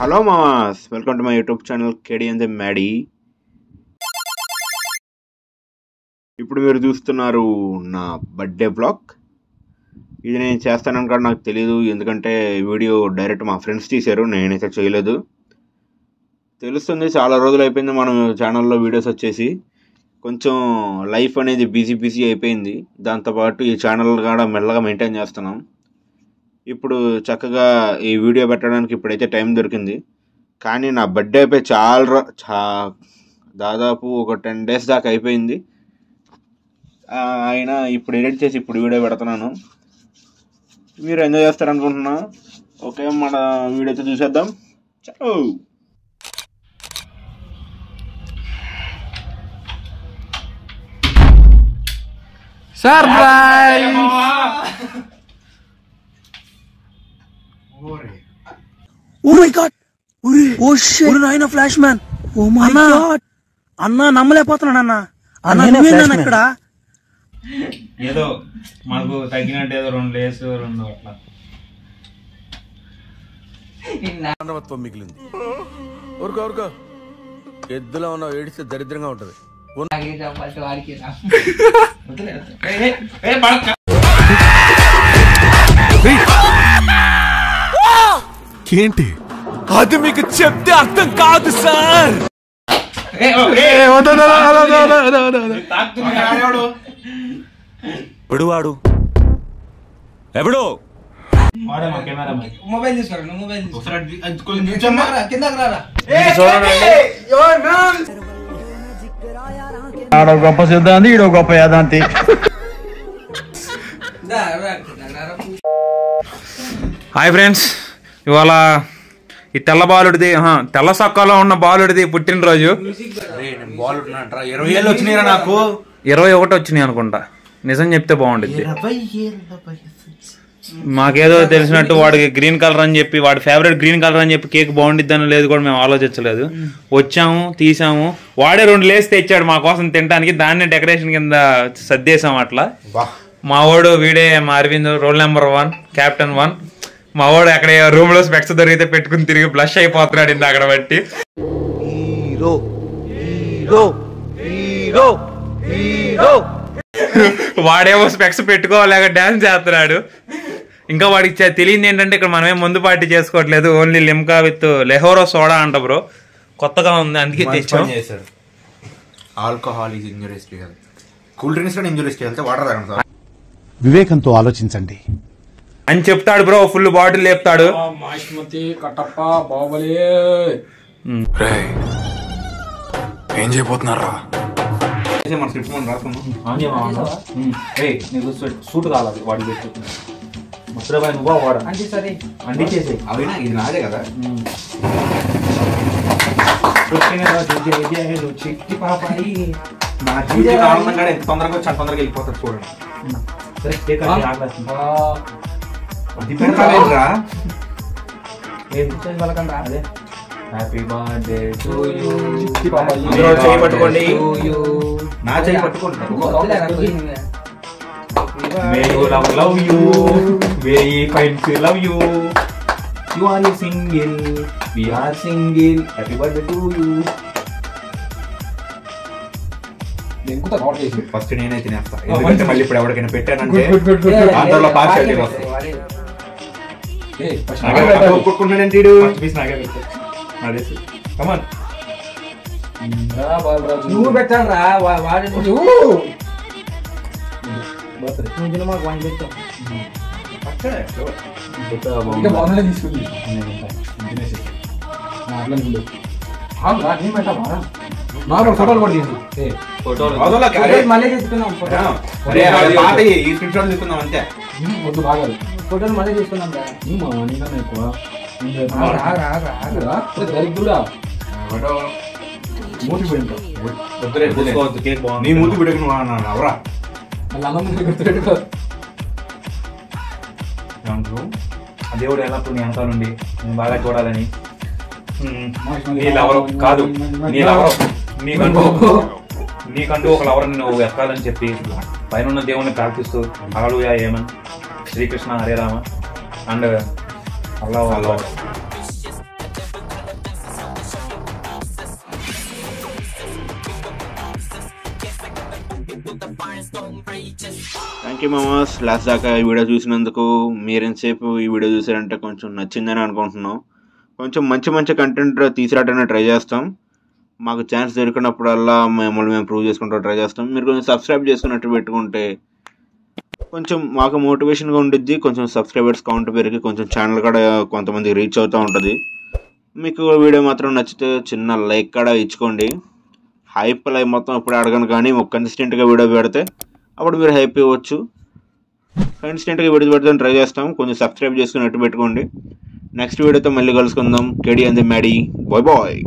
Hello మామాస్, welcome to my YouTube channel KDNJ Maddy. ఇప్పుడు మీరు చూస్తున్నారు నా బర్త్డే బ్లాగ్. ఇది నేను చేస్తానని కూడా నాకు తెలియదు, ఎందుకంటే వీడియో డైరెక్ట్ మా ఫ్రెండ్స్ తీశారు, నేనైతే చేయలేదు. తెలుస్తుంది చాలా రోజులు అయిపోయింది మనం ఛానల్లో వీడియోస్ వచ్చేసి. కొంచెం లైఫ్ అనేది బిజీ అయిపోయింది. దాంతోపాటు ఈ ఛానల్ కూడా మెల్లగా మెయింటైన్ చేస్తున్నాం. ఇప్పుడు చక్కగా ఈ వీడియో పెట్టడానికి ఇప్పుడైతే టైం దొరికింది. కానీ నా బర్త్డే అయిపోయి దాదాపు ఒక 10 days దాకా అయిపోయింది. అయినా ఇప్పుడు ఎడిట్ చేసి ఇప్పుడు వీడియో పెడుతున్నాను. మీరు ఎంజాయ్ చేస్తారనుకుంటున్నా. ఓకే, మన వీడియో అయితే చూసేద్దాం. చలో. Surprise! Oh my god! Oh shit! నాయన flash man! Oh my god! అన్నా నమ్మలేకపోతున్నాను అన్న. అన్న నువ్వేనా ఇక్కడ? ఏదో మాకు తగ్గినట్టు ఏదో 2 days 2 అట్లా మానవత్వం మిగిలింది. ఊరుకో ఎద్దులో ఉన్న ఏడిస్తే దరిద్రంగా ఉంటది. ఏంటి అది మీకు చెప్తే అర్థం కాదు సార్. వాడు ఎవడో మొబైల్ తీసుకోరా, మొబైల్ ఆడో గొప్ప సిద్ధాంతి, ఈడో గొప్ప యాదాంతి. హాయ్ ఫ్రెండ్స్, ఇవాళ ఈ తెల్ల బాలుడిది తెల్ల సొక్కలో ఉన్న బాలుడిది పుట్టినరోజు. 20 ఏళ్ళు వచ్చినాయిరా నాకు. 21 వచ్చినాయి అనుకుంటా. నిజం చెప్తే బాగుంటుంది. మాకేదో తెలిసినట్టు వాడికి గ్రీన్ కలర్ అని చెప్పి, వాడి ఫేవరెట్ గ్రీన్ కలర్ అని చెప్పి కేక్ బాగుండిద్దని లేదు కూడా మేము ఆలోచించలేదు. వచ్చాము, తీసాము. వాడే 2 లేస్ తెచ్చాడు మా కోసం తినడానికి. దాన్ని డెకరేషన్ కింద సర్దేశాం. అట్లా మా వాడు వీడే, మా అరవింద్, రోల్ నెంబర్ 1, కెప్టెన్ 1. మా వాడు అక్కడ రూమ్ లో స్పెక్స్ దొరికితే పెట్టుకుని తిరిగి బ్లష్ అయిపోతున్నాడు ఇంత అక్కడ బట్టి. వాడేమో స్పెక్స్ పెట్టుకోలేక డాన్స్ చేస్తున్నాడు. ఇంకా వాడికి తెలియదు ఏంటంటే ఇక్కడ మనమే ముందు పార్టీ చేసుకోవట్లేదు, ఓన్లీ లిమ్కా విత్ లెహోరో సోడా అంట బ్రో. కొత్తగా ఉంది, అందుకే తెచ్చాం. Alcohol is injurious to health. Cool drinks కూడా ఇంజూరియస్ టు హెల్త్. వాటర్ తాగండి. వివేకంతో ఆలోచించండి అని చెప్తాడు బ్రో. ఫుల్ బాటిల్ లేపుతాడు. ఏం చేయబోతున్నారా? మన స్క్రిప్ట్ మనం రాసుకున్నాం. నీకు సూట్ కావాలి వాడికి పెట్టి ముసరాబాయ్ నువ్వు వాడు అంటించేసి అవినా ఇది నాదే కదా. నా జీవితం ఆనందంగా ఎంత తొందరగా వచ్చి అంత తొందరగా వెళ్ళిపోతాడు చూడండి. అది పెడతావేంట్రా? అదే హ్యాపీ బర్త్డే టు యూ. చేయి పట్టుకోండి, నా చేయి పట్టుకోండి. May you love you, very fine to love you. You are single, we are single. Happy birthday to you. First నేనే తినేస్తా, ఎందుకంటే మళ్ళీ ఇప్పుడు ఎవరికైనా పెట్టానంటే ఆంధ్రలో పార్టీ వస్తాయి. ఒప్పుకుంటున్నాడంటే నువ్వు పెట్టాను రా వాడి ఫోటోలు కూడా మళ్ళీ తీసుకున్నాం. తీసుకున్నాం అంతే. ఫోటోలు మళ్ళీ తీసుకున్నాం. దరిద్రుడా మూతి నీ మూతి బిడ్డకు అవరా దేవుడు ఎల్లప్పుడు నీ అంతాలుండి నేను బాగా చూడాలని. నీళ్ళెవరో కాదు, నీకంటూ ఒక లవర్ని నువ్వు ఎక్కాలని చెప్పి పైన దేవుణ్ణి ప్రార్థిస్తూ hallelujah amen Srikrishna Hare Rama and Allah thank you మామాస్. లాస్ట్ దాకా ఈ వీడియో చూసినందుకు. మీరెంతసేపు ఈ వీడియో చూసారంటే కొంచెం నచ్చిందని అనుకుంటున్నాం. కొంచెం మంచి కంటెంట్ తీసుకురావడానికి ట్రై చేస్తాం. మాకు ఛాన్స్ దొరికినప్పుడల్లా మమ్మల్ని మేము ప్రూవ్ చేసుకుంటూ ట్రై చేస్తాం. మీరు కొంచెం సబ్స్క్రైబ్ చేసుకున్నట్టు పెట్టుకుంటే కొంచెం మాకు మోటివేషన్గా ఉండిద్ది. కొంచెం సబ్స్క్రైబర్స్ కౌంట్ పెరిగి కొంచెం ఛానల్ కూడా కొంతమందికి రీచ్ అవుతూ ఉంటుంది. మీకు వీడియో మాత్రం నచ్చితే చిన్న లైక్ కూడా ఇచ్చుకోండి. హైప్ లైక్ మొత్తం ఇప్పుడు అడగను, కానీ ఒక కన్సిస్టెంట్గా వీడియో పెడితే అప్పుడు మీరు హైప్ ఇవ్వచ్చు. కన్సిస్టెంట్గా వీడియో పెడతాను ట్రై చేస్తాం. కొంచెం సబ్స్క్రైబ్ చేసుకున్నట్టు పెట్టుకోండి. నెక్స్ట్ వీడియోతో మళ్ళీ కలుసుకుందాం. KD and the Maddy. Bye bye.